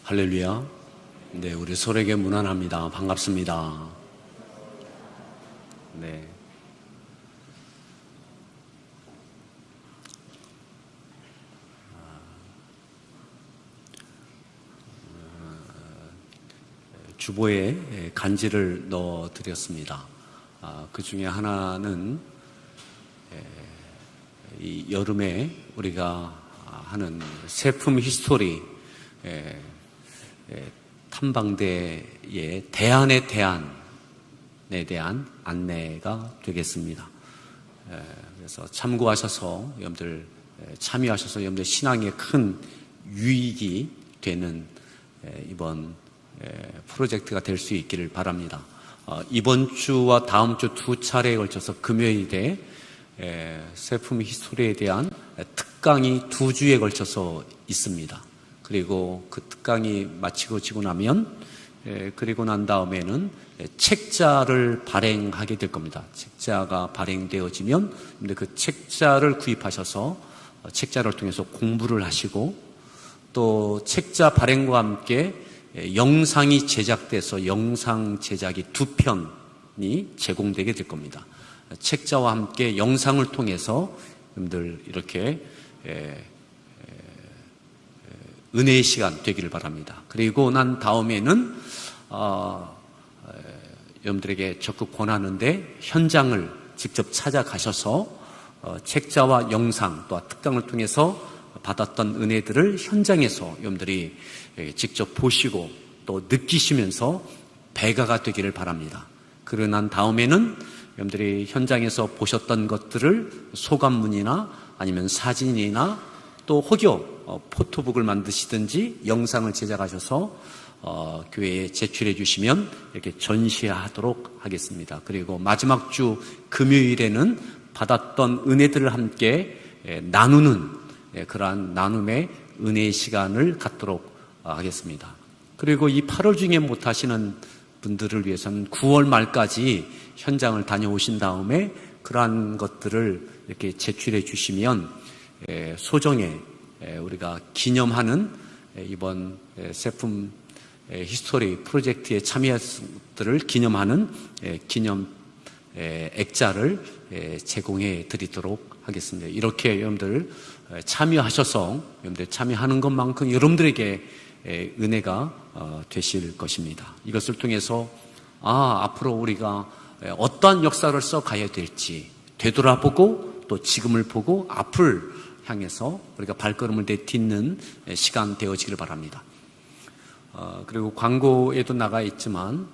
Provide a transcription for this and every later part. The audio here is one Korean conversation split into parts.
할렐루야. 네, 우리 서로에게 문안합니다. 반갑습니다. 네. 주보에 간지를 넣어 드렸습니다. 그 중에 하나는 이 여름에 우리가 하는 세품 히스토리 탐방대의 대안에 대한 안내가 되겠습니다. 그래서 참고하셔서 여러분들 참여하셔서 여러분들 신앙에 큰 유익이 되는 이번 프로젝트가 될 수 있기를 바랍니다. 이번 주와 다음 주 두 차례에 걸쳐서 금요일에 세품 히스토리에 대한 특강이 두 주에 걸쳐서 있습니다. 그리고 그 특강이 마치고 나면 그리고 난 다음에는 책자를 발행하게 될 겁니다. 책자가 발행되어지면 그 책자를 구입하셔서 책자를 통해서 공부를 하시고 또 책자 발행과 함께 영상이 제작돼서 영상 제작이 2편이 제공되게 될 겁니다. 책자와 함께 영상을 통해서 여러분들 이렇게 은혜의 시간 되기를 바랍니다. 그리고 난 다음에는 여러분들에게 적극 권하는데 현장을 직접 찾아가셔서 책자와 영상 또 특강을 통해서 받았던 은혜들을 현장에서 여러분들이 직접 보시고 또 느끼시면서 배가가 되기를 바랍니다. 그러고 난 다음에는 여러분들이 현장에서 보셨던 것들을 소감문이나 아니면 사진이나 또 혹여 포토북을 만드시든지 영상을 제작하셔서 교회에 제출해 주시면 이렇게 전시하도록 하겠습니다. 그리고 마지막 주 금요일에는 받았던 은혜들을 함께 나누는 그러한 나눔의 은혜의 시간을 갖도록 하겠습니다. 그리고 이 8월 중에 못하시는 분들을 위해서는 9월 말까지 현장을 다녀오신 다음에 그러한 것들을 이렇게 제출해 주시면 소정에 우리가 기념하는 이번 세품 히스토리 프로젝트에 참여자들을 기념하는 기념 액자를 제공해 드리도록 하겠습니다. 이렇게 여러분들 참여하셔서 여러분들 참여하는 것만큼 여러분들에게 은혜가 되실 것입니다. 이것을 통해서 앞으로 우리가 어떠한 역사를 써가야 될지 되돌아보고 또 지금을 보고 앞을 향해서 우리가 발걸음을 내딛는 시간 되어지길 바랍니다. 그리고 광고에도 나가 있지만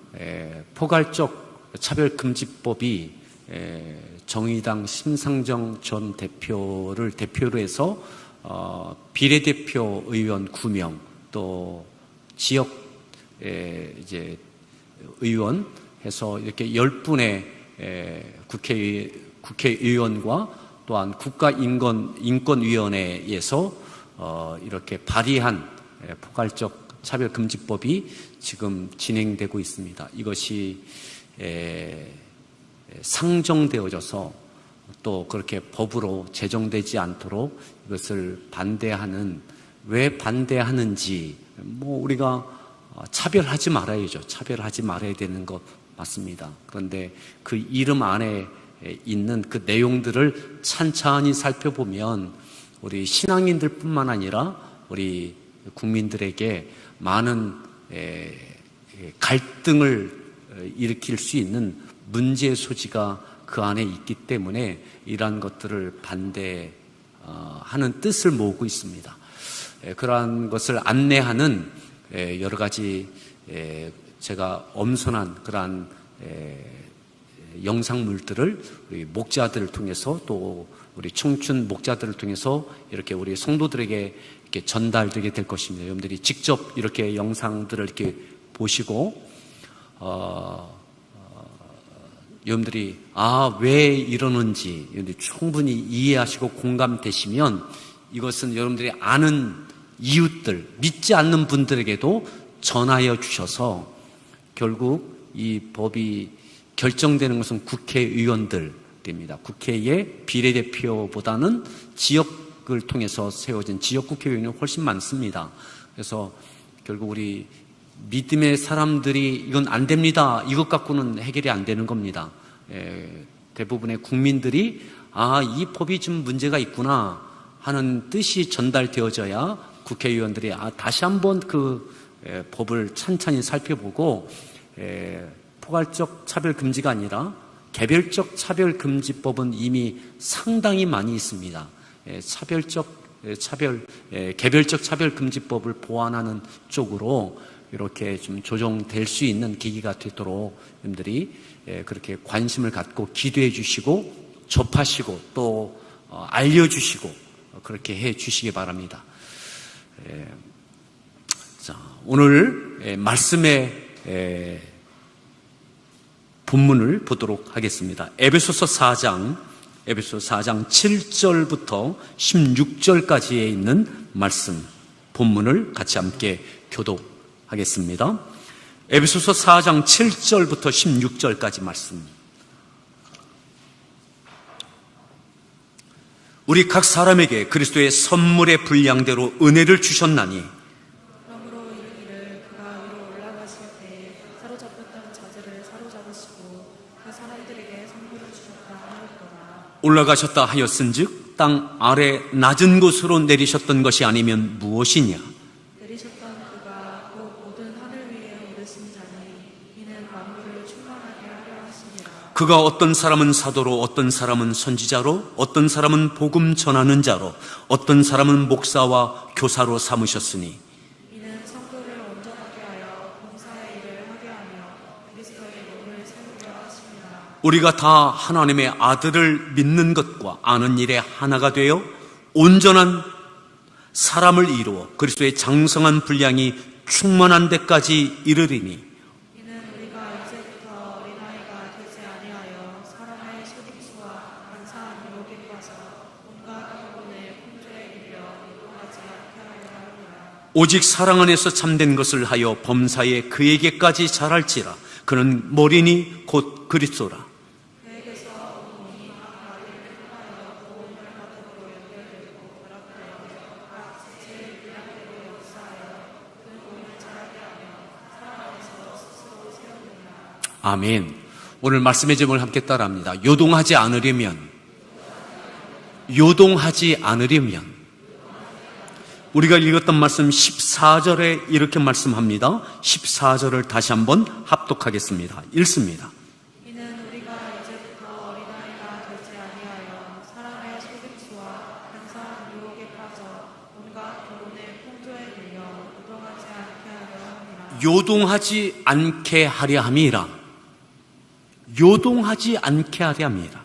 포괄적 차별금지법이 정의당 심상정 전 대표를 대표로 해서 비례대표 의원 9명 또 지역 이제 의원 해서 이렇게 10분의 국회의원과 또한 국가인권위원회에서 이렇게 발의한 포괄적 차별금지법이 지금 진행되고 있습니다. 이것이 상정되어져서 또 그렇게 법으로 제정되지 않도록 이것을 반대하는 왜 반대하는지 우리가 차별하지 말아야죠. 차별하지 말아야 되는 것 맞습니다. 그런데 그 이름 안에 있는 그 내용들을 찬찬히 살펴보면 우리 신앙인들뿐만 아니라 우리 국민들에게 많은 갈등을 일으킬 수 있는 문제의 소지가 그 안에 있기 때문에 이러한 것들을 반대하는 뜻을 모으고 있습니다. 그러한 것을 안내하는 여러 가지 제가 엄선한 그러한 영상물들을 우리 목자들을 통해서 또 우리 청춘 목자들을 통해서 이렇게 우리 성도들에게 이렇게 전달되게 될 것입니다. 여러분들이 직접 이렇게 영상들을 이렇게 보시고 여러분들이 왜 이러는지 여러분들이 충분히 이해하시고 공감되시면 이것은 여러분들이 아는 이웃들, 믿지 않는 분들에게도 전하여 주셔서 결국 이 법이 결정되는 것은 국회의원들입니다. 국회의 비례대표보다는 지역을 통해서 세워진 지역국회의원이 훨씬 많습니다. 그래서 결국 우리 믿음의 사람들이 이건 안 됩니다, 이것 갖고는 해결이 안 되는 겁니다. 대부분의 국민들이 이 법이 좀 문제가 있구나 하는 뜻이 전달되어져야 국회의원들이 다시 한번 그 법을 찬찬히 살펴보고 포괄적 차별금지가 아니라 개별적 차별금지법은 이미 상당히 많이 있습니다. 개별적 차별금지법을 보완하는 쪽으로 이렇게 좀 조정될 수 있는 계기가 되도록 여러분들이 그렇게 관심을 갖고 기도해 주시고 접하시고 또 알려주시고 그렇게 해 주시기 바랍니다. 자, 오늘 말씀의 본문을 보도록 하겠습니다. 에베소서 4장 7절부터 16절까지에 있는 말씀 본문을 같이 함께 교독하겠습니다. 에베소서 4장 7절부터 16절까지 말씀. 우리 각 사람에게 그리스도의 선물의 분량대로 은혜를 주셨나니 그러므로 이르기를 그가 위로 올라가실 때에 사로잡혔던 자들을 사로잡으시고 그 사람들에게 선물을 주셨다 하였더라. 올라가셨다 하였은즉 땅 아래 낮은 곳으로 내리셨던 것이 아니면 무엇이냐? 내리셨던 그가 곧 모든 하늘 위에 오르신 자니 이는 만물을 충만하게 하려 하시니라. 그가 어떤 사람은 사도로, 어떤 사람은 선지자로, 어떤 사람은 복음 전하는 자로, 어떤 사람은 목사와 교사로 삼으셨으니 이는 성도를 온전하게 하여 봉사의 일을 하게 하며 그리스도의 몸을 세우려 하심이라. 우리가 다 하나님의 아들을 믿는 것과 아는 일에 하나가 되어 온전한 사람을 이루어 그리스도의 장성한 분량이 충만한 데까지 이르리니 이는 우리가 이제부터 어린아이가 되지 아니하여 사람의 소득수와 간사한 유혹에 빠져 온갖 교훈의 풍조에 밀려 이동하지 않게 하려 하노라. 오직 사랑 안에서 참된 것을 하여 범사에 그에게까지 자랄지라. 그는 머리니 곧 그리스도라. 그에게서 온 몸이 각 마디를 통하여 모든 혈관으로 연결되고 결합되어 각 지체의 분량대로 역사하여 그 몸을 자라게 하며 사랑 안에서 스스로 세우느니라. 아멘. 오늘 말씀의 제목을 함께 따라합니다. 요동하지 않으려면 우리가 읽었던 말씀 14절에 이렇게 말씀합니다. 14절을 다시 한번 합독하겠습니다. 읽습니다. 이는 우리가 이제부터 어린아이가 되지 아니하여 사람의 소득수와 간사한 유혹에 빠져 온갖 교훈의 풍조에 밀려 요동하지 않게 하려 함이라. 요동하지 않게 하려 함이라. 요동하지 않게 하려 함이라.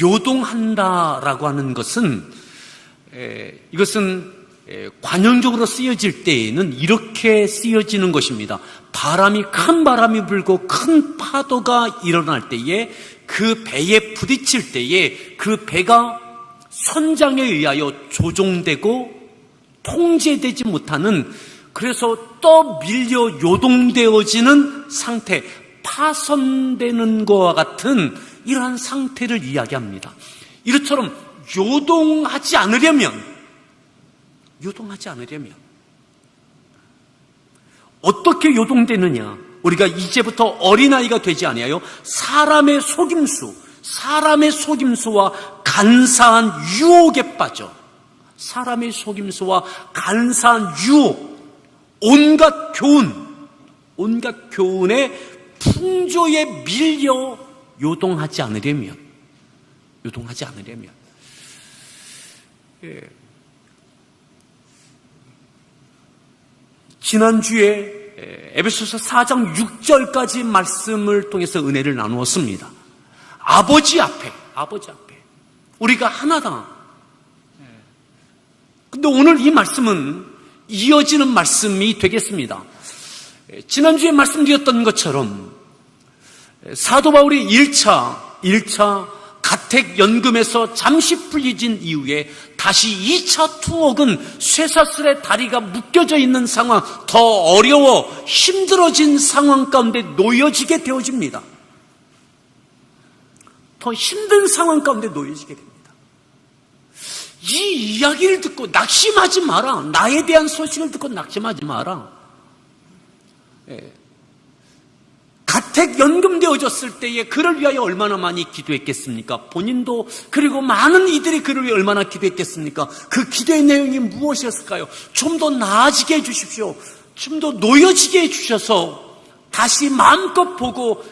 요동한다라고 하는 것은 이것은 관용적으로 쓰여질 때에는 이렇게 쓰여지는 것입니다. 큰 바람이 불고 큰 파도가 일어날 때에 그 배에 부딪힐 때에 그 배가 선장에 의하여 조종되고 통제되지 못하는, 그래서 떠밀려 요동되어지는 상태, 파손되는 것과 같은 이러한 상태를 이야기합니다. 이처럼 요동하지 않으려면 어떻게 요동되느냐? 우리가 이제부터 어린아이가 되지 아니하여 사람의 속임수와 간사한 유혹에 빠져, 사람의 속임수와 간사한 유혹, 온갖 교훈의 풍조에 밀려 요동하지 않으려면 지난주에 에베소서 4장 6절까지 말씀을 통해서 은혜를 나누었습니다. 아버지 앞에 우리가 하나다. 근데 오늘 이 말씀은 이어지는 말씀이 되겠습니다. 지난주에 말씀드렸던 것처럼 사도 바울이 1차 가택연금에서 잠시 풀리진 이후에 다시 2차 투옥은 쇠사슬에 다리가 묶여져 있는 상황, 더 어려워 힘들어진 상황 가운데 놓여지게 되어집니다. 더 힘든 상황 가운데 놓여지게 됩니다. 이 이야기를 듣고 낙심하지 마라. 나에 대한 소식을 듣고 낙심하지 마라. 가택 연금되어졌을 때에 그를 위하여 얼마나 많이 기도했겠습니까? 본인도 그리고 많은 이들이 그를 위해 얼마나 기도했겠습니까? 그 기도의 내용이 무엇이었을까요? 좀 더 나아지게 해주십시오. 좀 더 놓여지게 해주셔서 다시 마음껏 보고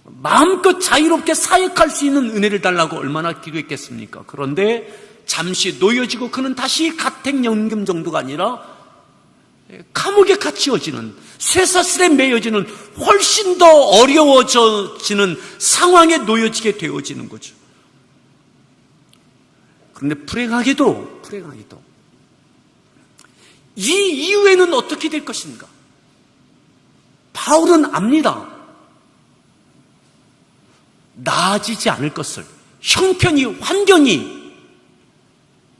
마음껏 자유롭게 사역할 수 있는 은혜를 달라고 얼마나 기도했겠습니까? 그런데 잠시 놓여지고 그는 다시 가택연금 정도가 아니라 감옥에 갇혀지는, 쇠사슬에 매여지는 훨씬 더 어려워지는 상황에 놓여지게 되어지는 거죠. 그런데 불행하게도 이 이후에는 어떻게 될 것인가? 바울은 압니다. 나아지지 않을 것을, 형편이, 환경이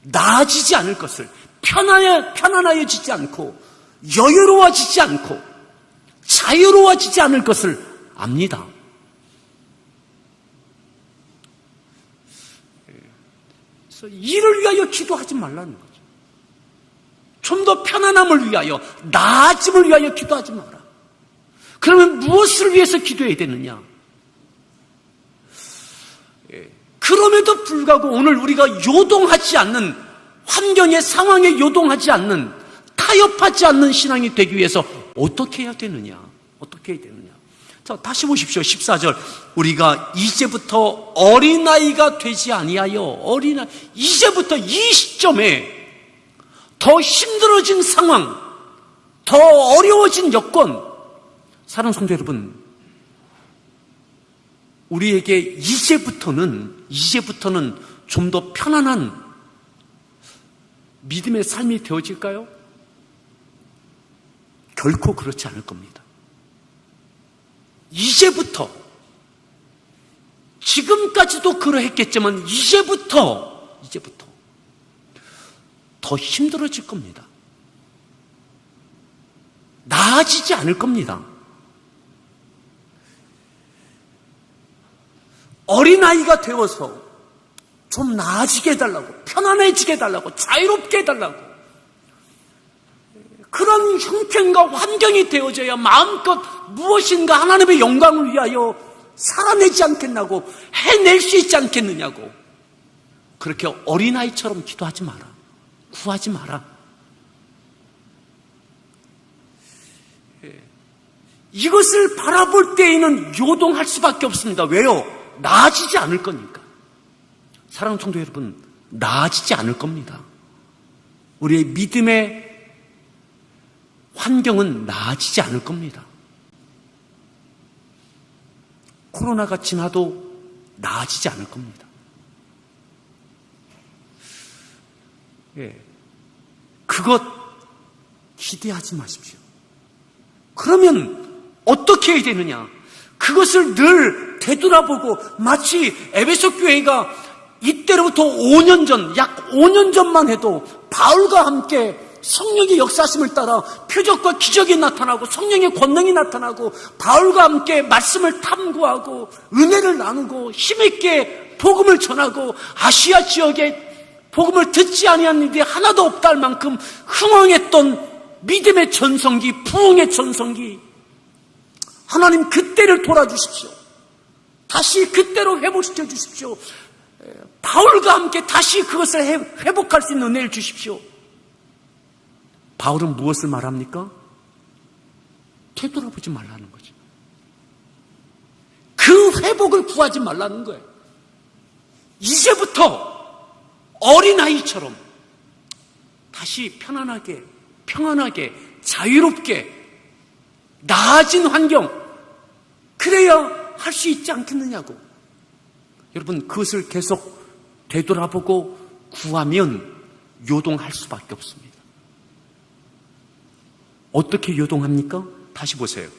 나아지지 않을 것을, 편안해지지 않고 여유로워지지 않고 자유로워지지 않을 것을 압니다. 그래서 이를 위하여 기도하지 말라는 거죠. 좀 더 편안함을 위하여, 나아짐을 위하여 기도하지 마라. 그러면 무엇을 위해서 기도해야 되느냐? 그럼에도 불구하고 오늘 우리가 요동하지 않는, 환경의 상황에 요동하지 않는, 타협하지 않는 신앙이 되기 위해서 어떻게 해야 되느냐? 자, 다시 보십시오. 14절. 우리가 이제부터 어린아이가 되지 아니하여, 이제부터 이 시점에 더 힘들어진 상황, 더 어려워진 여건, 사랑하는 성도 여러분, 우리에게 이제부터는 좀 더 편안한 믿음의 삶이 되어질까요? 결코 그렇지 않을 겁니다. 이제부터, 지금까지도 그러했겠지만 이제부터 더 힘들어질 겁니다. 나아지지 않을 겁니다. 어린아이가 되어서 좀 나아지게 해달라고, 편안해지게 해달라고, 자유롭게 해달라고, 그런 형편과 환경이 되어져야 마음껏 무엇인가 하나님의 영광을 위하여 살아내지 않겠냐고, 해낼 수 있지 않겠느냐고. 그렇게 어린아이처럼 기도하지 마라. 구하지 마라. 이것을 바라볼 때에는 요동할 수밖에 없습니다. 왜요? 나아지지 않을 거니까. 사랑하는 성도 여러분, 나아지지 않을 겁니다. 우리의 믿음의 환경은 나아지지 않을 겁니다. 코로나가 지나도 나아지지 않을 겁니다. 그것 기대하지 마십시오. 그러면 어떻게 해야 되느냐? 그것을 늘 되돌아보고, 마치 에베소 교회가 이때로부터 5년 전, 약 5년 전만 해도 바울과 함께 성령의 역사심을 따라 표적과 기적이 나타나고 성령의 권능이 나타나고 바울과 함께 말씀을 탐구하고 은혜를 나누고 힘있게 복음을 전하고 아시아 지역에 복음을 듣지 아니한 일이 하나도 없다 할 만큼 흥황했던 믿음의 전성기, 부흥의 전성기, 하나님 그때를 돌아주십시오. 다시 그때로 회복시켜 주십시오. 바울과 함께 다시 그것을 회복할 수 있는 은혜를 주십시오. 바울은 무엇을 말합니까? 되돌아보지 말라는 거죠. 그 회복을 구하지 말라는 거예요. 이제부터 어린아이처럼 다시 편안하게, 자유롭게 나아진 환경, 그래야 할 수 있지 않겠느냐고. 여러분, 그것을 계속 되돌아보고 구하면 요동할 수밖에 없습니다. 어떻게 요동합니까? 다시 보세요.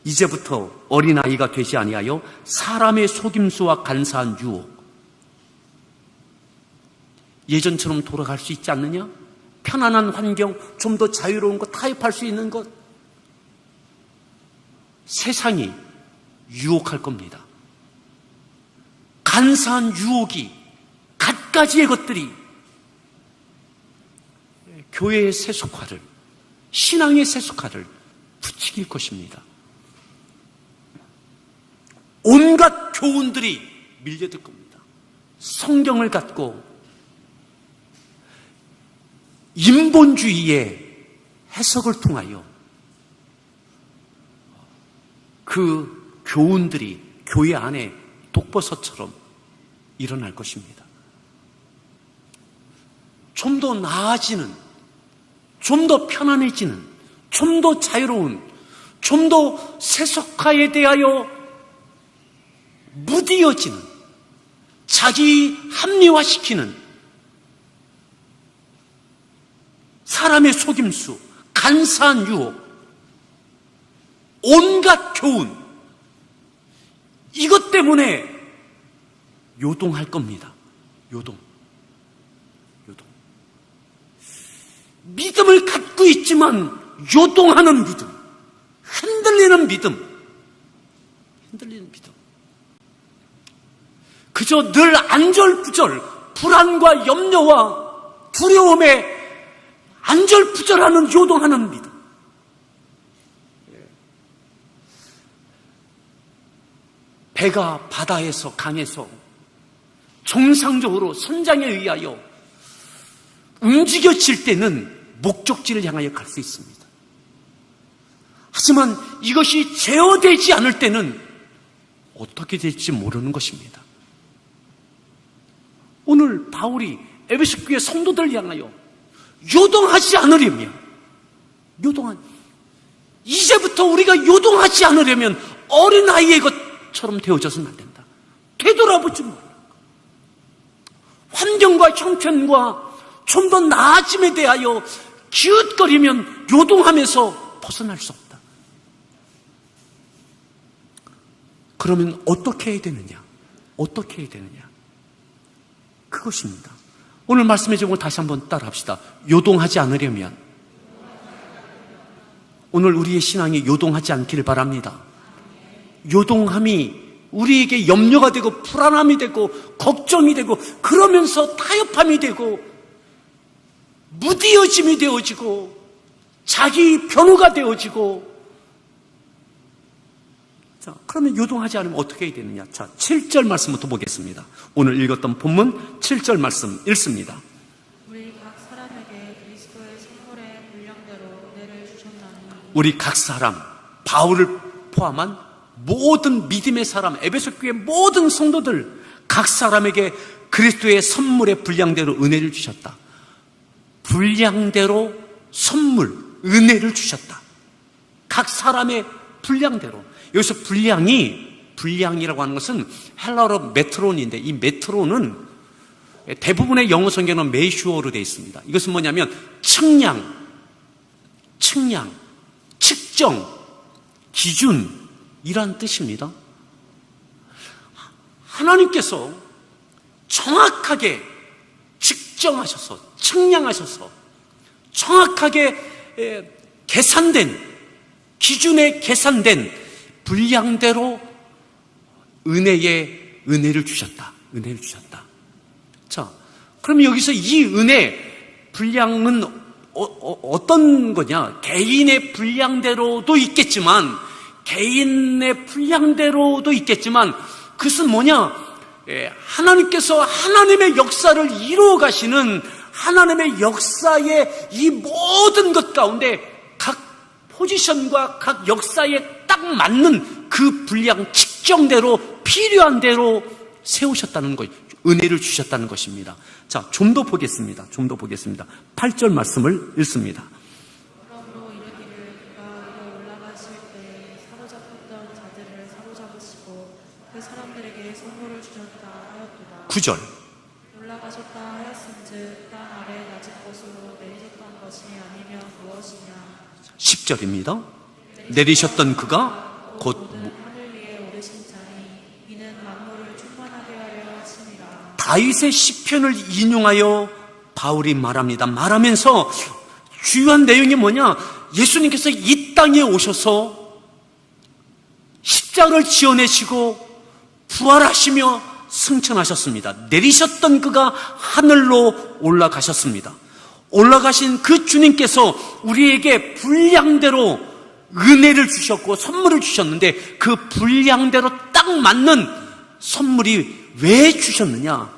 이제부터 어린아이가 되지 아니하여 사람의 속임수와 간사한 유혹, 예전처럼 돌아갈 수 있지 않느냐? 편안한 환경, 좀 더 자유로운 것, 타협할 수 있는 것, 세상이 유혹할 겁니다. 간사한 유혹이, 갖가지의 것들이 교회의 세속화를, 신앙의 세속화를 부추길 것입니다. 온갖 교훈들이 밀려들 겁니다. 성경을 갖고 인본주의의 해석을 통하여 그 교훈들이 교회 안에 독버섯처럼 일어날 것입니다. 좀 더 나아지는, 좀 더 편안해지는, 좀 더 자유로운, 좀 더 세속화에 대하여 무디어지는, 자기 합리화시키는 사람의 속임수, 간사한 유혹, 온갖 교훈, 이것 때문에 요동할 겁니다. 요동. 믿음을 갖고 있지만 요동하는 믿음, 흔들리는 믿음. 그저 늘 안절부절, 불안과 염려와 두려움에 안절부절하는, 요동하는 믿음. 배가 바다에서 강에서 정상적으로 선장에 의하여 움직여질 때는 목적지를 향하여 갈 수 있습니다. 하지만 이것이 제어되지 않을 때는 어떻게 될지 모르는 것입니다. 오늘 바울이 에베소 교회 성도들 향하여 요동하지 않으려면, 이제부터 우리가 요동하지 않으려면 어린아이의 것처럼 되어져서는 안 된다. 되돌아보지 말라. 환경과 형편과 좀 더 나아짐에 대하여 기웃거리면 요동하면서 벗어날 수 없다. 그러면 어떻게 해야 되느냐? 그것입니다. 오늘 말씀의 제목을 다시 한번 따라합시다. 요동하지 않으려면, 오늘 우리의 신앙이 요동하지 않기를 바랍니다. 요동함이 우리에게 염려가 되고 불안함이 되고 걱정이 되고 그러면서 타협함이 되고 무디어짐이 되어지고 자기 변호가 되어지고. 자, 그러면 요동하지 않으면 어떻게 해야 되느냐? 자, 7절 말씀부터 보겠습니다. 오늘 읽었던 본문 7절 말씀 읽습니다. 우리 각 사람에게 그리스도의 생물의 분량대로 은혜를 주셨나니. 우리 각 사람, 바울을 포함한 모든 믿음의 사람, 에베소 교회 모든 성도들 각 사람에게 그리스도의 선물의 분량대로 은혜를 주셨다. 분량대로 선물, 은혜를 주셨다. 각 사람의 분량대로. 여기서 분량이라고 하는 것은 헬라어로 메트론인데, 이 메트론은 대부분의 영어 성경은 메슈어로 되어 있습니다. 이것은 뭐냐면 측량, 측정, 기준, 이란 뜻입니다. 하나님께서 정확하게 측정하셔서, 측량하셔서 정확하게 계산된, 기준에 계산된 분량대로 은혜를 주셨다. 자, 그럼 여기서 이 은혜 분량은 어떤 거냐? 개인의 분량대로도 있겠지만 그것은 뭐냐? 하나님께서 하나님의 역사를 이루어 가시는 하나님의 역사의 이 모든 것 가운데 각 포지션과 각 역사에 딱 맞는 그 분량, 측정대로 필요한 대로 세우셨다는 것, 은혜를 주셨다는 것입니다. 자, 좀 더 보겠습니다. 8절 말씀을 읽습니다. 그러므로 이르기를 그가 위로 올라가실 때 사로잡혔던 자들을 사로잡으시고 그 사람들에게 선물을 주셨다 하였도다. 9절. 올라가셨다 하였은즉 땅 아래 낮은 곳으로 내리셨던 것이 아니면 무엇이냐. 10절입니다. 내리셨던 그가 곧 하늘 위에 오르신 자니 이는 만물을 충만하게 하려 하심이라. 다윗의 시편을 인용하여 바울이 말하면서 주요한 내용이 뭐냐? 예수님께서 이 땅에 오셔서 십자가를 지어내시고 부활하시며 승천하셨습니다. 내리셨던 그가 하늘로 올라가셨습니다. 올라가신 그 주님께서 우리에게 분량대로 은혜를 주셨고 선물을 주셨는데 그 분량대로 딱 맞는 선물이 왜 주셨느냐?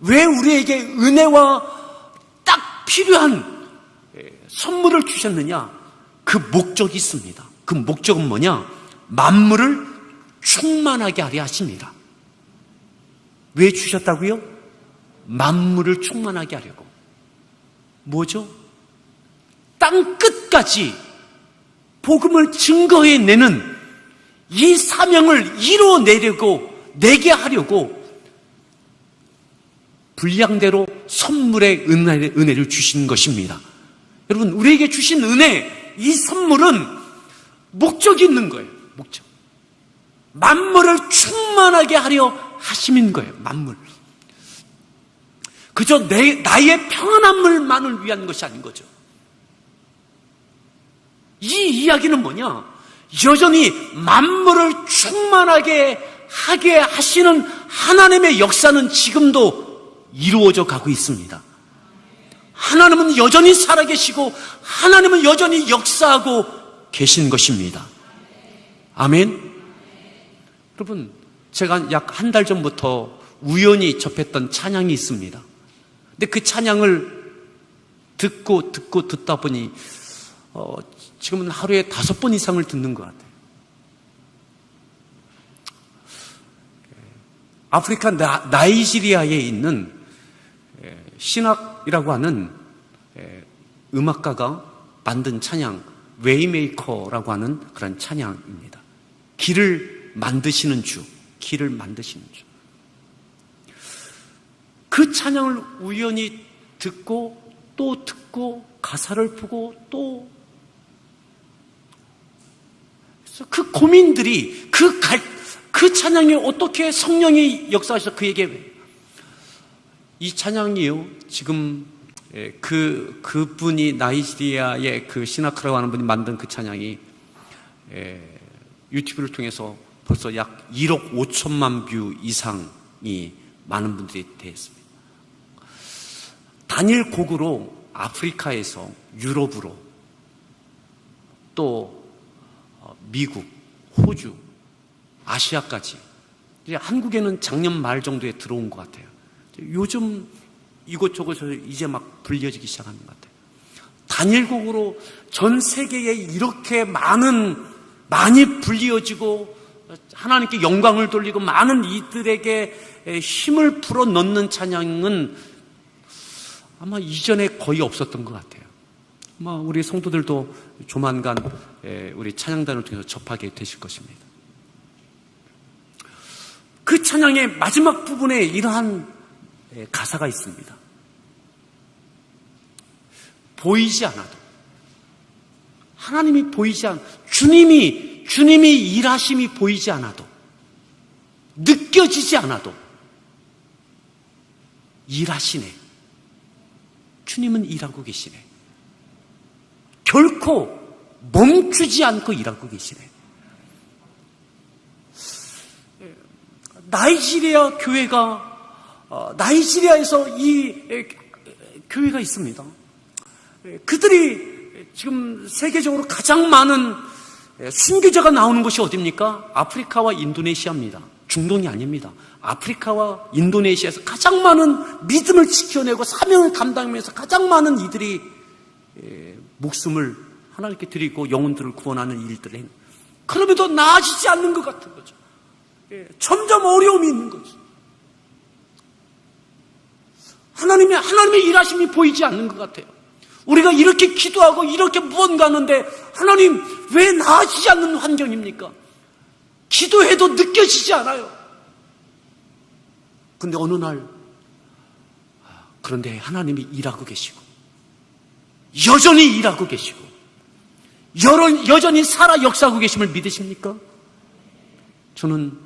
왜 우리에게 은혜와 딱 필요한 선물을 주셨느냐? 그 목적이 있습니다. 그 목적은 뭐냐? 만물을 충만하게 하려 하십니다. 왜 주셨다고요? 만물을 충만하게 하려고. 뭐죠? 땅 끝까지 복음을 증거해내는 이 사명을 내게 하려고 분량대로 선물의 은혜를 주신 것입니다. 여러분, 우리에게 주신 은혜, 이 선물은 목적이 있는 거예요. 목적. 만물을 충만하게 하려 하심인 거예요. 만물. 그저 나의 평안함을만을 위한 것이 아닌 거죠. 이 이야기는 뭐냐? 여전히 만물을 충만하게 하게 하시는 하나님의 역사는 지금도 이루어져 가고 있습니다. 하나님은 여전히 살아계시고 하나님은 여전히 역사하고 계신 것입니다. 아멘. 여러분, 제가 약 한 달 전부터 우연히 접했던 찬양이 있습니다. 근데 그 찬양을 듣다 보니 지금은 하루에 5번 이상을 듣는 것 같아요. 아프리카 나이지리아에 있는 신학이라고 하는 음악가가 만든 찬양, 웨이메이커라고 하는 그런 찬양입니다. 길을 만드시는 주. 그 찬양을 우연히 듣고 또 듣고 가사를 보고 또 그 고민들이 그 찬양이 어떻게 성령이 역사하셔서 그에게 이 찬양이요 지금 그분이 나이지리아의 그 시나크라고 하는 분이 만든 그 찬양이 유튜브를 통해서 벌써 약 1억 5천만 뷰 이상이 많은 분들이 되었습니다. 단일 곡으로 아프리카에서 유럽으로 또 미국, 호주, 아시아까지 한국에는 작년 말 정도에 들어온 것 같아요. 요즘 이곳저곳에서 이제 막 불려지기 시작하는 것 같아요. 단일곡으로 전 세계에 이렇게 많이 불려지고 하나님께 영광을 돌리고 많은 이들에게 힘을 불어넣는 찬양은 아마 이전에 거의 없었던 것 같아요. 아마 우리 성도들도 조만간 우리 찬양단을 통해서 접하게 되실 것입니다. 그 찬양의 마지막 부분에 이러한 가사가 있습니다. 보이지 않아도 하나님이 주님이 일하심이 보이지 않아도 느껴지지 않아도 일하시네. 주님은 일하고 계시네. 결코 멈추지 않고 일하고 계시네. 나이지리아 교회가 나이지리아에서 이 교회가 있습니다. 그들이 지금 세계적으로 가장 많은 순교자가 나오는 곳이 어디입니까? 아프리카와 인도네시아입니다. 중동이 아닙니다. 아프리카와 인도네시아에서 가장 많은 믿음을 지켜내고 사명을 감당하면서 가장 많은 이들이 목숨을 하나님께 드리고 영혼들을 구원하는 일들을 했는데 그럼에도 나아지지 않는 것 같은 거죠. 점점 어려움이 있는 거죠. 하나님의 일하심이 보이지 않는 것 같아요. 우리가 이렇게 기도하고 이렇게 무언가 하는데 하나님 왜 나아지지 않는 환경입니까? 기도해도 느껴지지 않아요. 근데 어느 날 그런데 하나님이 일하고 계시고 여전히 일하고 계시고 여전히 살아 역사하고 계심을 믿으십니까? 저는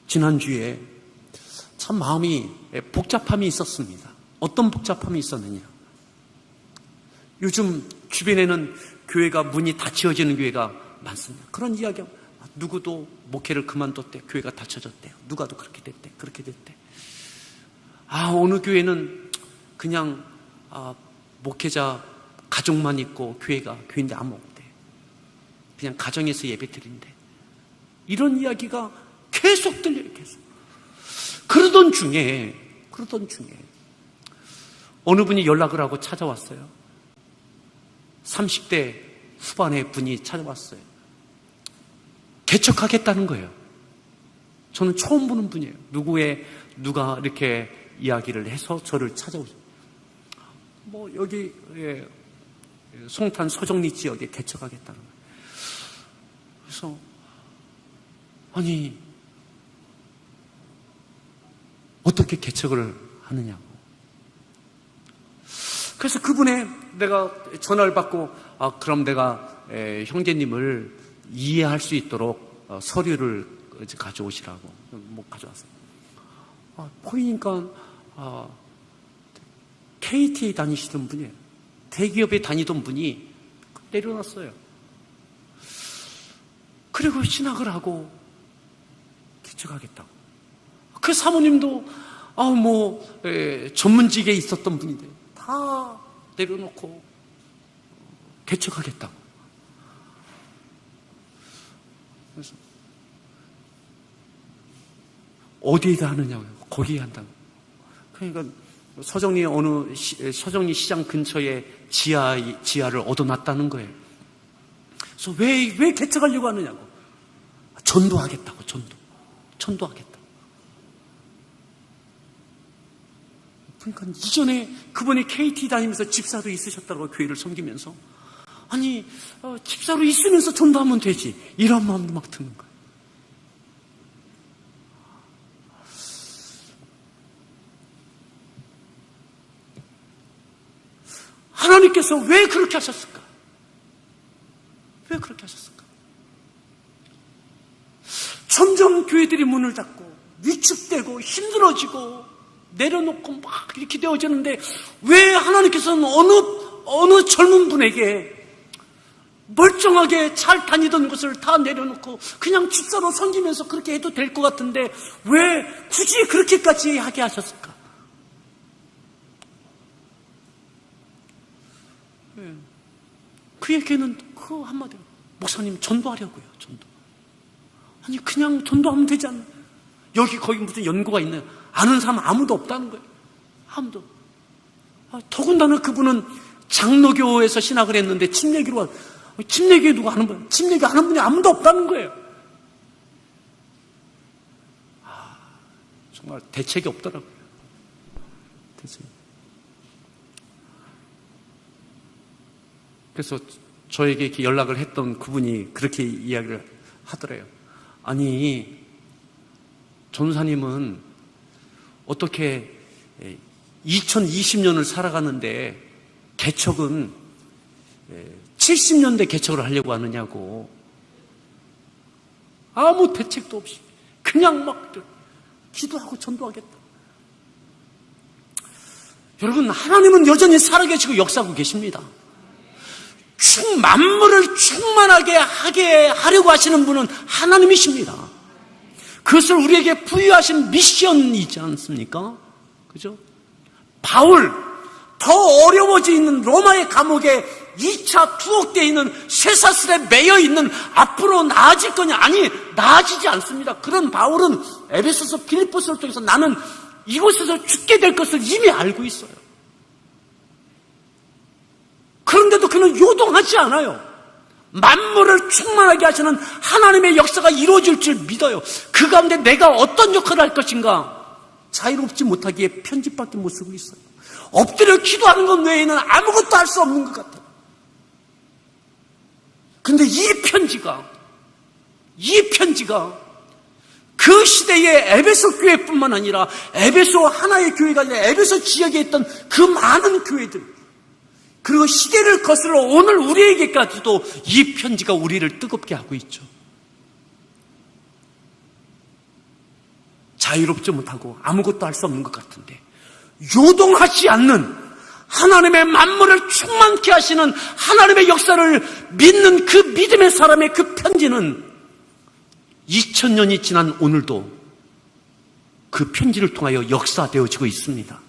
지난주에 참 마음이 복잡함이 있었습니다. 어떤 복잡함이 있었느냐? 요즘 주변에는 교회가 문이 닫혀지는 교회가 많습니다. 그런 이야기가 누구도 목회를 그만뒀대. 교회가 닫혀졌대요. 누가도 그렇게 됐대. 어느 교회는 그냥 목회자 가족만 있고 교회인데 아무 없대. 그냥 가정에서 예배 드린대. 이런 이야기가 계속 들려요. 계속. 그러던 중에 어느 분이 연락을 하고 찾아왔어요. 30대 후반의 분이 찾아왔어요. 개척하겠다는 거예요. 저는 처음 보는 분이에요. 누가 이렇게 이야기를 해서 저를 찾아오죠. 여기 송탄 서정리 지역에 개척하겠다는 거예요. 그래서 아니 어떻게 개척을 하느냐고. 그래서 그분의 내가 전화를 받고 그럼 내가 형제님을 이해할 수 있도록 서류를 가져오시라고 가져왔어요. 보이니까 KT에 다니시던 분이에요. 대기업에 다니던 분이 내려놨어요. 그리고 신학을 하고 개척하겠다고. 그 사모님도 전문직에 있었던 분인데 다 내려놓고 개척하겠다고. 그래서 어디에다 하느냐고요? 거기에 한다고. 그러니까 서정리 시장 근처에 지하를 얻어놨다는 거예요. 그래서 왜 개척하려고 하느냐고. 전도하겠다고. 전도하겠다고. 그러니까 이전에 그분이 KT 다니면서 집사로 있으셨다고 교회를 섬기면서 아니 집사로 있으면서 전도하면 되지 이런 마음도 막 드는 거예요. 하나님께서 왜 그렇게 하셨을까? 왜 그렇게 하셨을까? 점점 교회들이 문을 닫고 위축되고 힘들어지고 내려놓고 막 이렇게 되어지는데 왜 하나님께서는 어느 젊은 분에게 멀쩡하게 잘 다니던 것을 다 내려놓고 그냥 집사로 섬기면서 그렇게 해도 될 것 같은데 왜 굳이 그렇게까지 하게 하셨을까? 그에게는 그 한마디로 목사님 전도하려고요. 전도. 아니 그냥 전도하면 되지 않나? 여기 거기 무슨 연고가 있나요? 아는 사람 아무도 없다는 거예요. 아무도. 더군다나 그분은 장로교에서 신학을 했는데 침례교로 와. 침례교에 누가 아는 거예요? 침례교 아는 분이 아무도 없다는 거예요. 정말 대책이 없더라고요. 대책이. 그래서 저에게 이렇게 연락을 했던 그분이 그렇게 이야기를 하더래요. 아니, 전사님은 어떻게 2020년을 살아가는데 개척은 70년대 개척을 하려고 하느냐고. 아무 대책도 없이 그냥 막 기도하고 전도하겠다. 여러분, 하나님은 여전히 살아계시고 역사하고 계십니다. 만물을 충만하게 하게 하려고 하시는 분은 하나님이십니다. 그것을 우리에게 부여하신 미션이지 않습니까? 그죠? 바울, 더 어려워져 있는 로마의 감옥에 2차 투옥되어 있는 쇠사슬에 매여 있는 앞으로 나아질 거냐? 아니, 나아지지 않습니다. 그런 바울은 에베소서 빌립보서를 통해서 나는 이곳에서 죽게 될 것을 이미 알고 있어요. 그런데도 그는 요동하지 않아요. 만물을 충만하게 하시는 하나님의 역사가 이루어질 줄 믿어요. 그 가운데 내가 어떤 역할을 할 것인가 자유롭지 못하기에 편지밖에 못 쓰고 있어요. 엎드려 기도하는 것 외에는 아무것도 할 수 없는 것 같아요. 근데 이 편지가 그 시대의 에베소 교회뿐만 아니라 에베소 하나의 교회가 아니라 에베소 지역에 있던 그 많은 교회들, 그리고 시대를 거슬러 오늘 우리에게까지도 이 편지가 우리를 뜨겁게 하고 있죠. 자유롭지 못하고 아무것도 할 수 없는 것 같은데 요동하지 않는 하나님의 만물을 충만케 하시는 하나님의 역사를 믿는 그 믿음의 사람의 그 편지는 2000년이 지난 오늘도 그 편지를 통하여 역사되어지고 있습니다.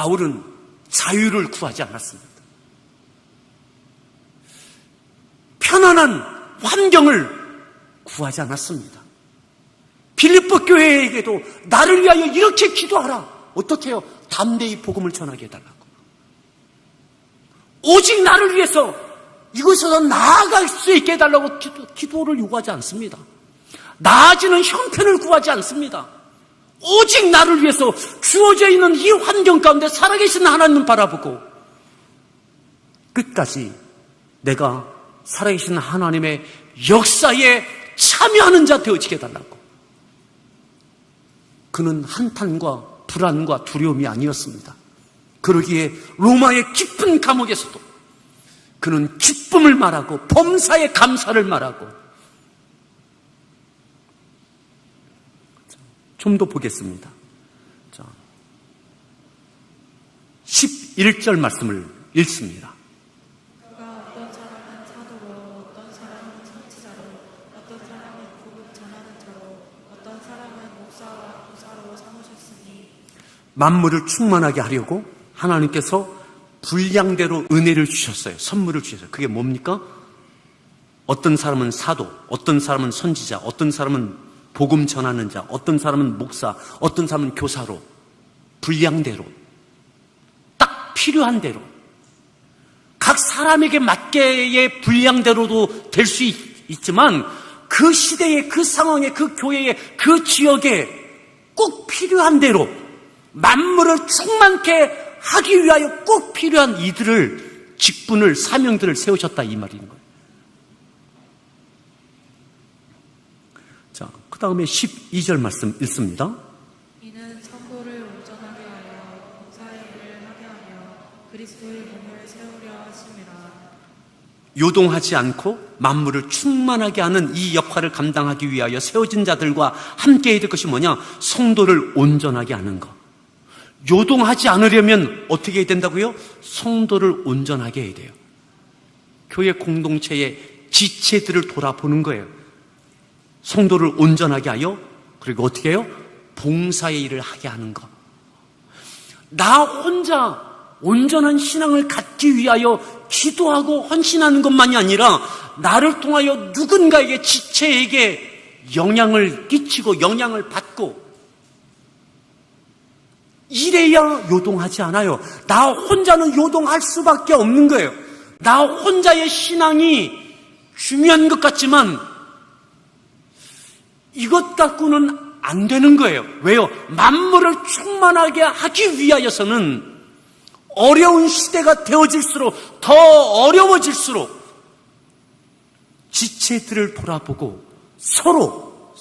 바울은 자유를 구하지 않았습니다. 편안한 환경을 구하지 않았습니다. 빌립보 교회에게도 나를 위하여 이렇게 기도하라. 어떻게 해요? 담대히 복음을 전하게 해달라고. 오직 나를 위해서 이곳에서 나아갈 수 있게 해달라고 기도를 요구하지 않습니다. 나아지는 형편을 구하지 않습니다. 오직 나를 위해서 주어져 있는 이 환경 가운데 살아계신 하나님을 바라보고 끝까지 내가 살아계신 하나님의 역사에 참여하는 자 되어지게 해달라고. 그는 한탄과 불안과 두려움이 아니었습니다. 그러기에 로마의 깊은 감옥에서도 그는 기쁨을 말하고 범사에 감사를 말하고. 좀 더 보겠습니다. 11절 말씀을 읽습니다. 그가 어떤 사람은 사도로, 어떤 사람은 선지자로, 어떤 사람은 복음 전하는 자로, 어떤 사람은 목사와 교사로 삼으셨으니 만물을 충만하게 하려고 하나님께서 분량대로 은혜를 주셨어요. 선물을 주셨어요. 그게 뭡니까? 어떤 사람은 사도, 어떤 사람은 선지자, 어떤 사람은 복음 전하는 자, 어떤 사람은 목사, 어떤 사람은 교사로, 분량대로, 딱 필요한 대로, 각 사람에게 맞게의 분량대로도 될 수 있지만 그 시대에, 그 상황에, 그 교회에, 그 지역에 꼭 필요한 대로 만물을 충만케 하기 위하여 꼭 필요한 이들을, 직분을, 사명들을 세우셨다 이 말인 거예요. 자, 그 다음에 12절 말씀 읽습니다. 이는 성도를 온전하게 하여 봉사의 일을 하게 하며 그리스도의 몸을 세우려 하심이라. 요동하지 않고 만물을 충만하게 하는 이 역할을 감당하기 위하여 세워진 자들과 함께 해야 될 것이 뭐냐? 성도를 온전하게 하는 것. 요동하지 않으려면 어떻게 해야 된다고요? 성도를 온전하게 해야 돼요. 교회 공동체의 지체들을 돌아보는 거예요. 성도를 온전하게 하여, 그리고 어떻게 해요? 봉사의 일을 하게 하는 것. 나 혼자 온전한 신앙을 갖기 위하여 기도하고 헌신하는 것만이 아니라 나를 통하여 누군가에게, 지체에게 영향을 끼치고 영향을 받고, 이래야 요동하지 않아요. 나 혼자는 요동할 수밖에 없는 거예요. 나 혼자의 신앙이 중요한 것 같지만 이것 갖고는 안 되는 거예요. 왜요? 만물을 충만하게 하기 위하여서는 어려운 시대가 되어질수록, 더 어려워질수록 지체들을 돌아보고 서로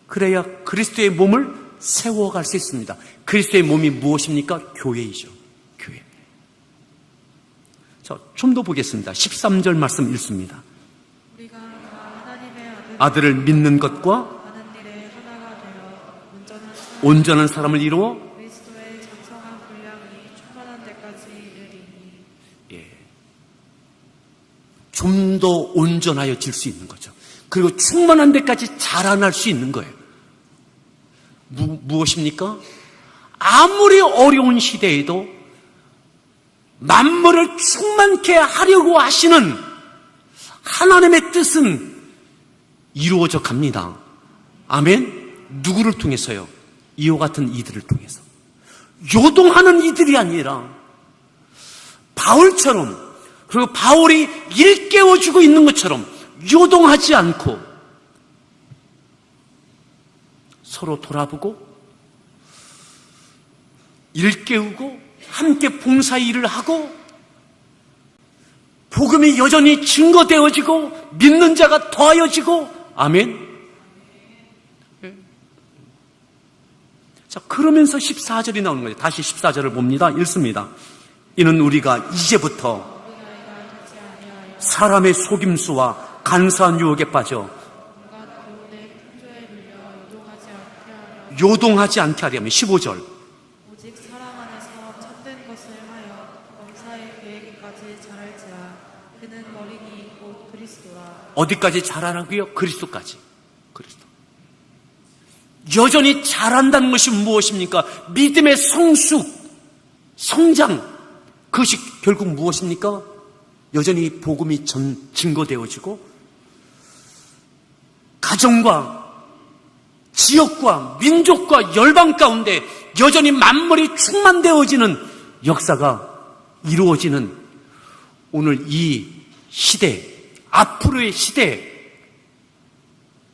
그래야 그리스도의 몸을 세워갈 수 있습니다. 그리스도의 몸이 무엇입니까? 교회이죠. 교회. 자, 좀 더 보겠습니다. 13절 말씀 읽습니다. 우리가 하나님의 아들을 믿는 것과 하는 일에 하나가 되어 온전한 사람을 이루어 그리스도의 장성한 분량이 충만한 데까지 이르리니. 좀 더 온전하여질 수 있는 거죠. 그리고 충만한 데까지 자라날 수 있는 거예요. 무엇입니까? 아무리 어려운 시대에도 만물을 충만케 하려고 하시는 하나님의 뜻은 이루어져 갑니다. 아멘? 누구를 통해서요? 이와 같은 이들을 통해서. 요동하는 이들이 아니라 바울처럼, 그리고 바울이 일깨워주고 있는 것처럼 요동하지 않고 서로 돌아보고 일깨우고 함께 봉사 일을 하고 복음이 여전히 증거되어지고 믿는 자가 더하여지고. 아멘. 자, 그러면서 14절이 나오는 거예요. 다시 14절을 봅니다. 읽습니다. 이는 우리가 이제부터 사람의 속임수와 간사한 유혹에 빠져 요동하지 않게 하려면 15절. 오직 사랑 안에서 참된 것을 하여 범사의 계획까지 자랄지라. 그는 머리니 곧 그리스도라. 어디까지 자라라고요? 그리스도까지. 그리스도. 여전히 자란다는 것이 무엇입니까? 믿음의 성숙, 성장, 그것이 결국 무엇입니까? 여전히 복음이 증거되어지고 가정과 지역과 민족과 열방 가운데 여전히 만물이 충만되어지는 역사가 이루어지는 오늘 이 시대, 앞으로의 시대,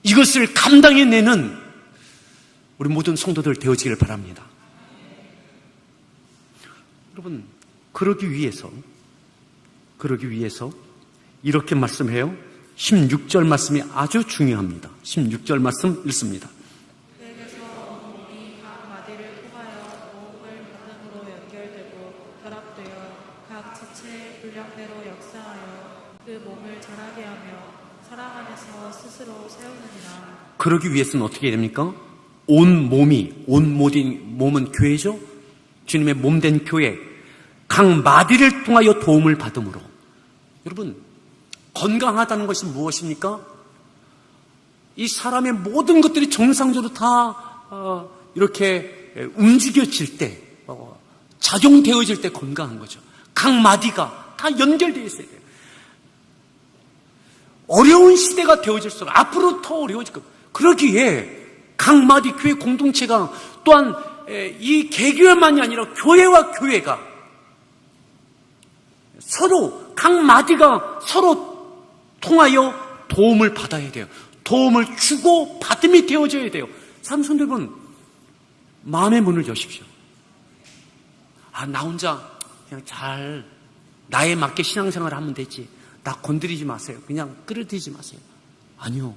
이것을 감당해내는 우리 모든 성도들 되어지기를 바랍니다. 여러분, 그러기 위해서 이렇게 말씀해요. 16절 말씀이 아주 중요합니다. 16절 말씀 읽습니다. 그에게서 몸이 각 마디를 통하여 모음을 반응으로 연결되고 결합되어 각 지체의 분량대로 역사하여 그 몸을 자라게 하며 사랑 안에서 스스로 세우느니라. 그러기 위해서는 어떻게 해야 됩니까? 온 몸은 교회죠? 주님의 몸된 교회, 각 마디를 통하여 도움을 받음으로. 여러분, 건강하다는 것이 무엇입니까? 이 사람의 모든 것들이 정상적으로 다 이렇게 움직여질 때, 작용되어질 때 건강한 거죠. 각 마디가 다 연결되어 있어야 돼요. 어려운 시대가 되어질수록 앞으로 더 어려워질 겁니다. 그러기에 각 마디 교회 공동체가 또한 이 개교회만이 아니라 교회와 교회가 서로 각 마디가 서로 통하여 도움을 받아야 돼요. 도움을 주고 받음이 되어져야 돼요. 삼손 여러분, 마음의 문을 여십시오. 나 혼자 그냥 잘 나에 맞게 신앙생활을 하면 되지. 나 건드리지 마세요. 그냥 끌어들이지 마세요. 아니요.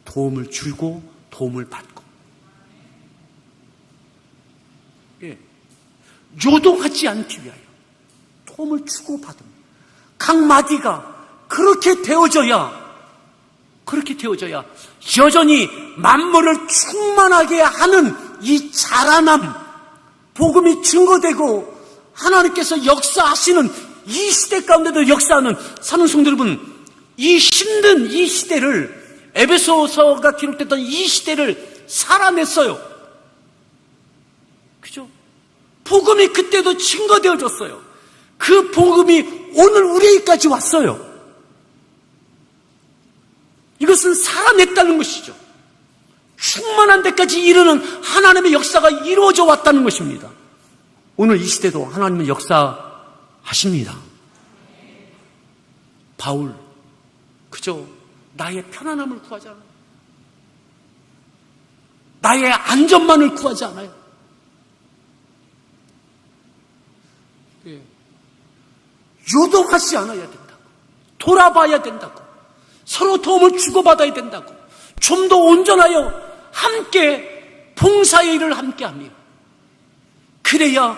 도움을 주고 도움을 받고. 예. 요동하지 않기 위하여 도움을 주고 받음. 각 마디가 그렇게 되어져야 여전히 만물을 충만하게 하는 이 자라남, 복음이 증거되고 하나님께서 역사하시는 이 시대 가운데도 역사하는 사는 성도 여러분, 이 힘든 이 시대를, 에베소서가 기록됐던 이 시대를 살아냈어요. 그죠? 복음이 그때도 증거되어졌어요. 그 복음이 오늘 우리에게까지 왔어요. 이것은 살아냈다는 것이죠. 충만한 데까지 이르는 하나님의 역사가 이루어져 왔다는 것입니다. 오늘 이 시대도 하나님은 역사하십니다. 바울, 그저 나의 편안함을 구하지 않아요. 나의 안전만을 구하지 않아요. 요동하지 않아야 된다고. 돌아봐야 된다고. 서로 도움을 주고받아야 된다고. 좀 더 온전하여 함께 봉사의 일을 함께하며 그래야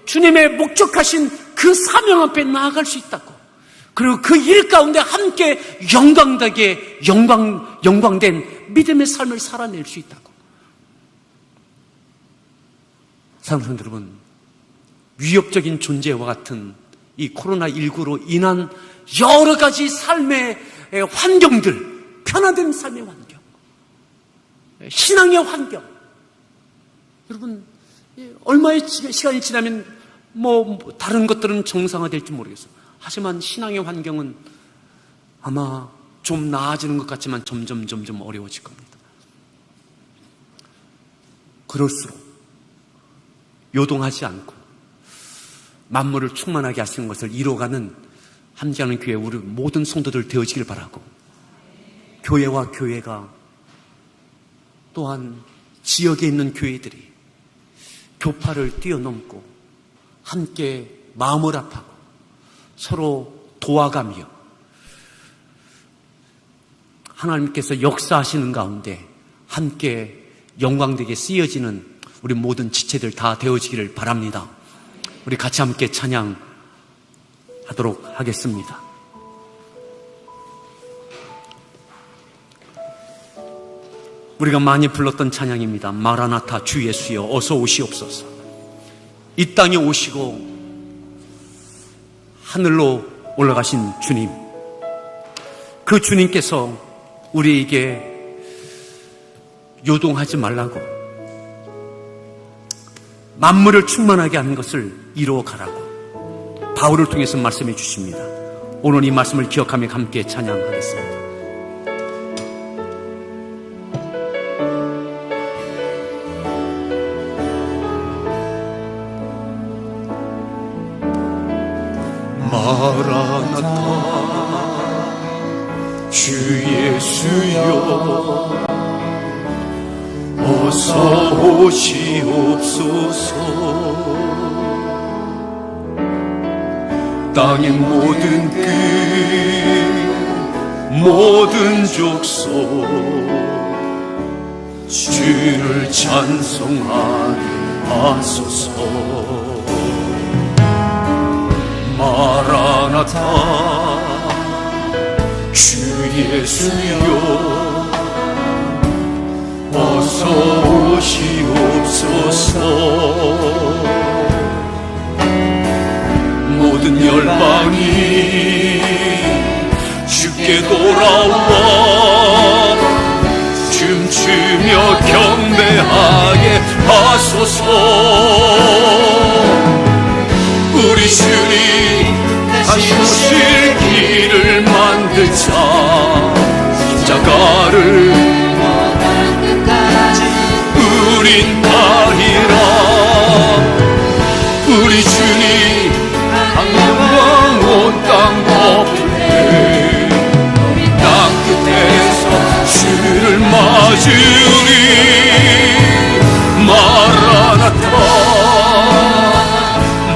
주님의 목적하신 그 사명 앞에 나아갈 수 있다고. 그리고 그 일 가운데 함께 영광된 믿음의 삶을 살아낼 수 있다고. 사랑하는 여러분, 위협적인 존재와 같은 이 코로나19로 인한 여러 가지 삶의 환경들, 편안된 삶의 환경, 신앙의 환경, 여러분 얼마의 시간이 지나면 다른 것들은 정상화될지 모르겠어요. 하지만 신앙의 환경은 아마 좀 나아지는 것 같지만 점점 어려워질 겁니다. 그럴수록 요동하지 않고 만물을 충만하게 하시는 것을 이뤄가는 함께하는 교회 우리 모든 성도들 되어지길 바라고, 교회와 교회가 또한 지역에 있는 교회들이 교파를 뛰어넘고 함께 마음을 합하고 서로 도와가며 하나님께서 역사하시는 가운데 함께 영광되게 쓰여지는 우리 모든 지체들 다 되어지기를 바랍니다. 우리 같이 함께 찬양하도록 하겠습니다. 우리가 많이 불렀던 찬양입니다. 마라나타, 주 예수여 어서 오시옵소서. 이 땅에 오시고 하늘로 올라가신 주님, 그 주님께서 우리에게 요동하지 말라고, 만물을 충만하게 하는 것을 이루어가라고 바울을 통해서 말씀해 주십니다. 오늘 이 말씀을 기억하며 함께 찬양하겠습니다. 마라나타 주 예수여 어서 오시옵소서. 땅의 모든 끝 모든 족속 주를 찬송하게 하소서. 마라나타 주 예수여 어서 오시옵소서. 모든 열방이 주께 돌아와 춤추며 경배하게 하소서. 우리 주님 다시 오실 길을 만들자. 십자가를 우린 가리라. 우리 주님 강력한 온 땅 덮을 때 땅 끝에서 주를 맞으리. 마라나타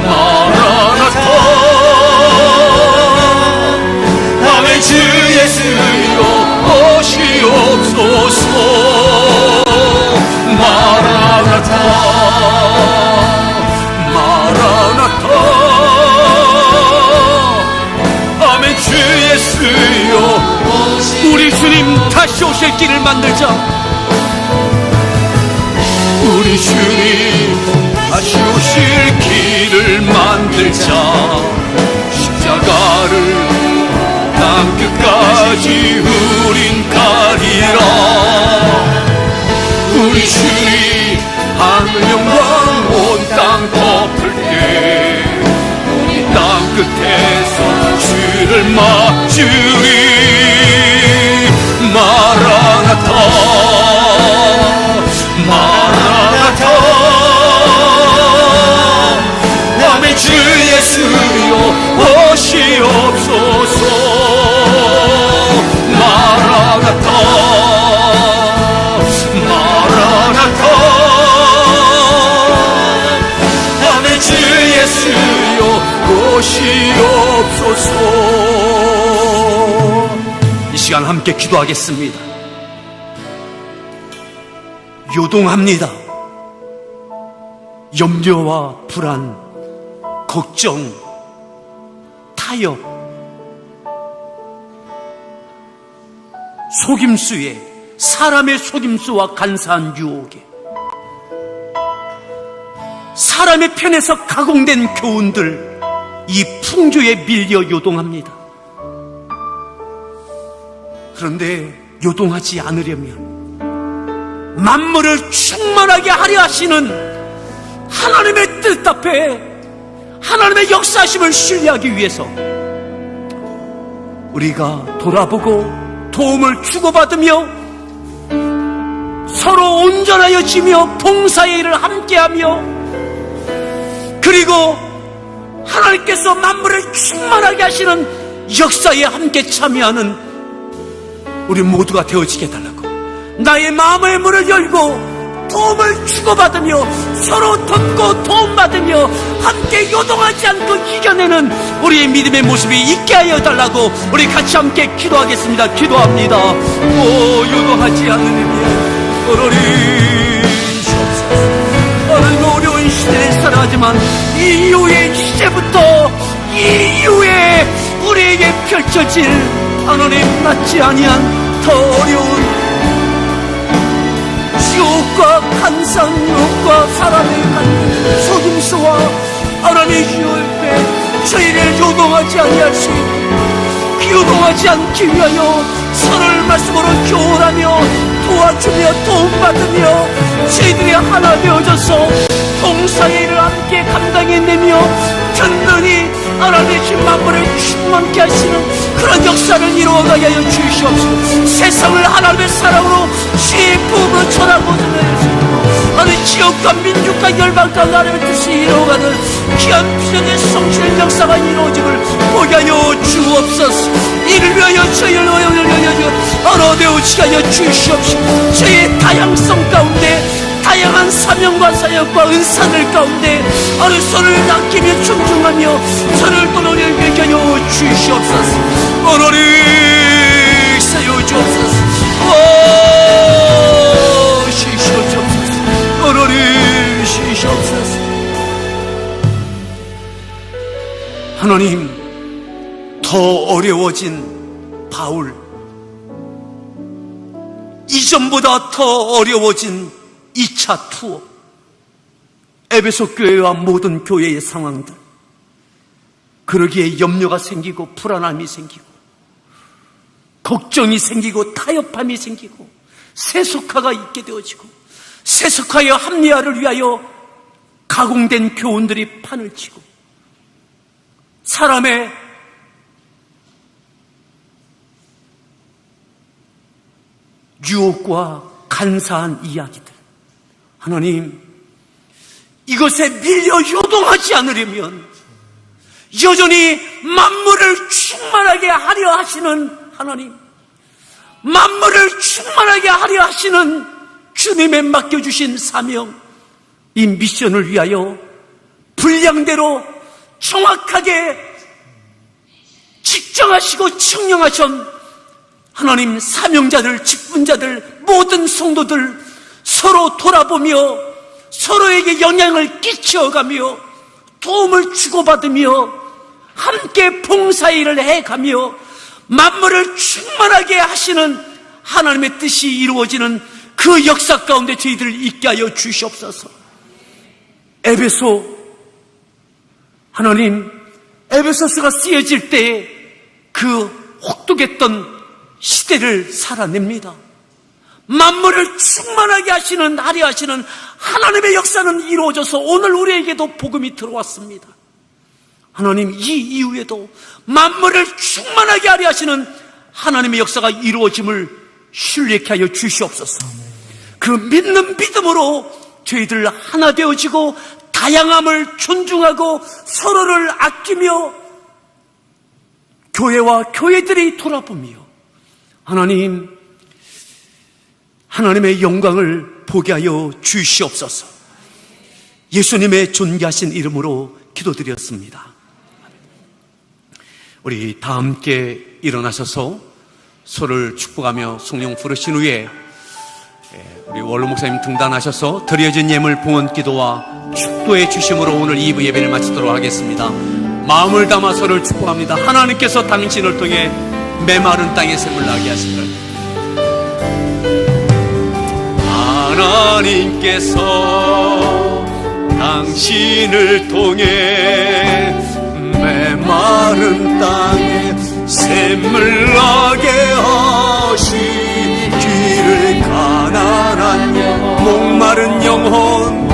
마라나타 아멘. 주 예수여 오시옵소서. 마라나타 마라나타 아멘. 주 예수여 우리 주님 다시 오실 길을 만들자. 우리 주님 다시 오실 길을 만들자. 십자가를 땅 끝까지 우린 가리라. 우리 주님 하늘 영광 온 땅 덮을 때 땅 끝에서 주를 맞으리. 마라나타 마라나타 아멘. 주 예수여 오시옵소서. 마라나타 마라나타 아멘. 주 예수여 오시옵소서. 이 시간 함께 기도하겠습니다. 요동합니다. 염려와 불안, 걱정, 타협, 속임수에, 사람의 속임수와 간사한 유혹에, 사람의 편에서 가공된 교훈들, 이 풍조에 밀려 요동합니다. 그런데 요동하지 않으려면 만물을 충만하게 하려 하시는 하나님의 뜻 앞에 하나님의 역사심을 신뢰하기 위해서 우리가 돌아보고 도움을 주고받으며 서로 온전하여 지며 봉사의 일을 함께하며 그리고 하나님께서 만물을 충만하게 하시는 역사에 함께 참여하는 우리 모두가 되어지게 해달라고 나의 마음의 문을 열고 도움을 주고받으며 서로 돕고 도움받으며 함께 요동하지 않고 이겨내는 우리의 믿음의 모습이 있게 하여 달라고 우리 같이 함께 기도하겠습니다. 기도합니다. 오 요동하지 않으니 오로리 하나님 어려운 시대에 살아가지만 이후에 이제부터 이후에 우리에게 펼쳐질 하나님 낫지 아니한 더 어려운 지옥과 간상 유혹과 사람의 속임수와 하나님의 유혹에 저희를 요동하지 아니할 수 있게 요동하지 않기 위하여 서로를 말씀으로 교훈하며 도와주며 도움받으며 저희들이 하나 되어져서 봉사의 일을 함께 감당해내며 든든히 하나님의 만물을 충만케 하시는 그런 역사를 이루어가게 하여 주시옵소서. 세상을 하나님의 사랑으로 주의 부음으로 전하고 하나님 지역과 민족과 열방 가운데 하나님의 뜻이 이루어가는 귀한 비전의 성취의 역사가 이루어짐을 보게 하여 주옵소서. 이를 위하여 저희를 위하여 언어되어지게 하여 주시옵시고, 저희의 다양성 가운데 다양한 사명과 사역과 은사들 가운데 어느 손을 아끼며 존중하며 서를 도노를 베겨여 주시옵소서. 오늘이 있어요 주옵소서. 오 주시옵소서. 오늘이 주시옵소서. 하나님, 더 어려워진 바울, 이전보다 더 어려워진 2차 투어, 에베소 교회와 모든 교회의 상황들, 그러기에 염려가 생기고 불안함이 생기고 걱정이 생기고 타협함이 생기고 세속화가 있게 되어지고, 세속화의 합리화를 위하여 가공된 교훈들이 판을 치고, 사람의 유혹과 간사한 이야기들, 하나님, 이것에 밀려 요동하지 않으려면 여전히 만물을 충만하게 하려 하시는 하나님, 만물을 충만하게 하려 하시는 주님의 맡겨주신 사명, 이 미션을 위하여 분량대로 정확하게 직정하시고 청령하신 하나님 사명자들, 직분자들, 모든 성도들 서로 돌아보며 서로에게 영향을 끼쳐가며 도움을 주고받으며 함께 봉사일을 해가며 만물을 충만하게 하시는 하나님의 뜻이 이루어지는 그 역사 가운데 저희들을 있게 하여 주시옵소서. 에베소, 하나님, 에베소서가 쓰여질 때에 그 혹독했던 시대를 살아냅니다. 만물을 충만하게 하시는, 하려 하시는 하나님의 역사는 이루어져서 오늘 우리에게도 복음이 들어왔습니다. 하나님, 이 이후에도 만물을 충만하게 하려 하시는 하나님의 역사가 이루어짐을 신뢰케 하여 주시옵소서. 그 믿는 믿음으로 저희들 하나 되어지고 다양함을 존중하고 서로를 아끼며 교회와 교회들이 돌아보며 하나님, 하나님의 영광을 보게 하여 주시옵소서. 예수님의 존귀하신 이름으로 기도드렸습니다. 우리 다 함께 일어나셔서 서로를 축복하며 성령 부르신 후에 우리 원로 목사님 등단하셔서 드려진 예물 봉헌 기도와 축도의 주심으로 오늘 2부 예배를 마치도록 하겠습니다. 마음을 담아 서로를 축복합니다. 하나님께서 당신을 통해 메마른 땅에 샘을 나게 하시리라. 하나님께서 당신을 통해 메마른 땅에 샘을 나게 하시기를. 가난한 영혼, 목마른 영혼,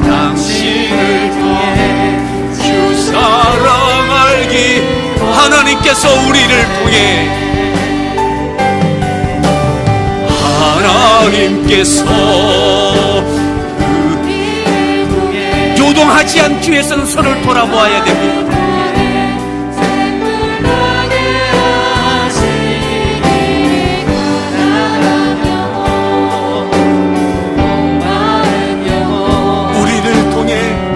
당신을 통해 주 사랑 알기. 하나님께서 우리를 통해, 하나님께서 요동하지 않기 위해서는 서로를 돌아보아야 됩니다. 우리를 통해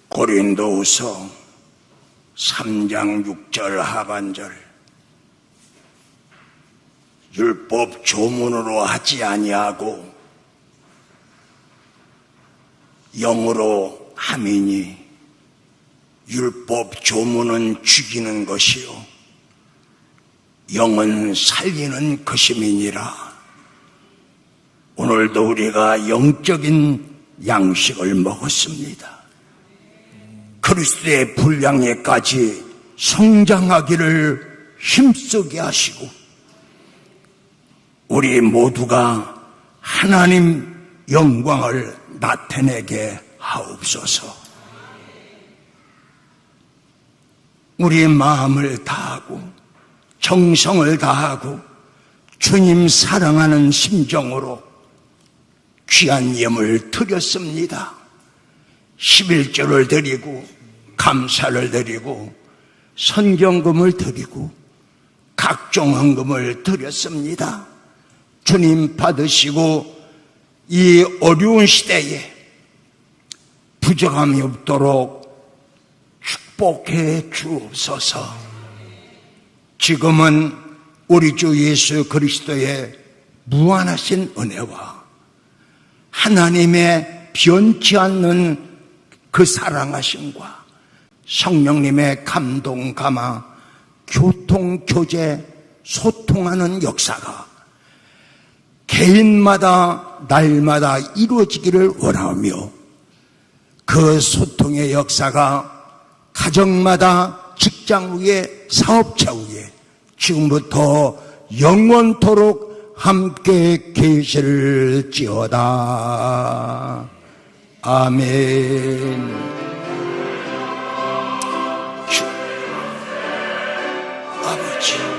고린도후서 3장 6절 하반절, 율법 조문으로 하지 아니하고 영으로 함이니 율법 조문은 죽이는 것이요 영은 살리는 것임이니라. 오늘도 우리가 영적인 양식을 먹었습니다. 그리스도의 분량에까지 성장하기를 힘쓰게 하시고 우리 모두가 하나님 영광을 나타내게 하옵소서. 우리의 마음을 다하고 정성을 다하고 주님 사랑하는 심정으로 귀한 예물 드렸습니다. 11조를 드리고 감사를 드리고 선경금을 드리고 각종 헌금을 드렸습니다. 주님 받으시고 이 어려운 시대에 부족함이 없도록 축복해 주옵소서. 지금은 우리 주 예수 그리스도의 무한하신 은혜와 하나님의 변치 않는 그 사랑하심과 성령님의 감동, 감화, 교통, 교제, 소통하는 역사가 개인마다 날마다 이루어지기를 원하며 그 소통의 역사가 가정마다 직장 위에 사업자 위에 지금부터 영원토록 함께 계실지어다. 아멘. 주 아버지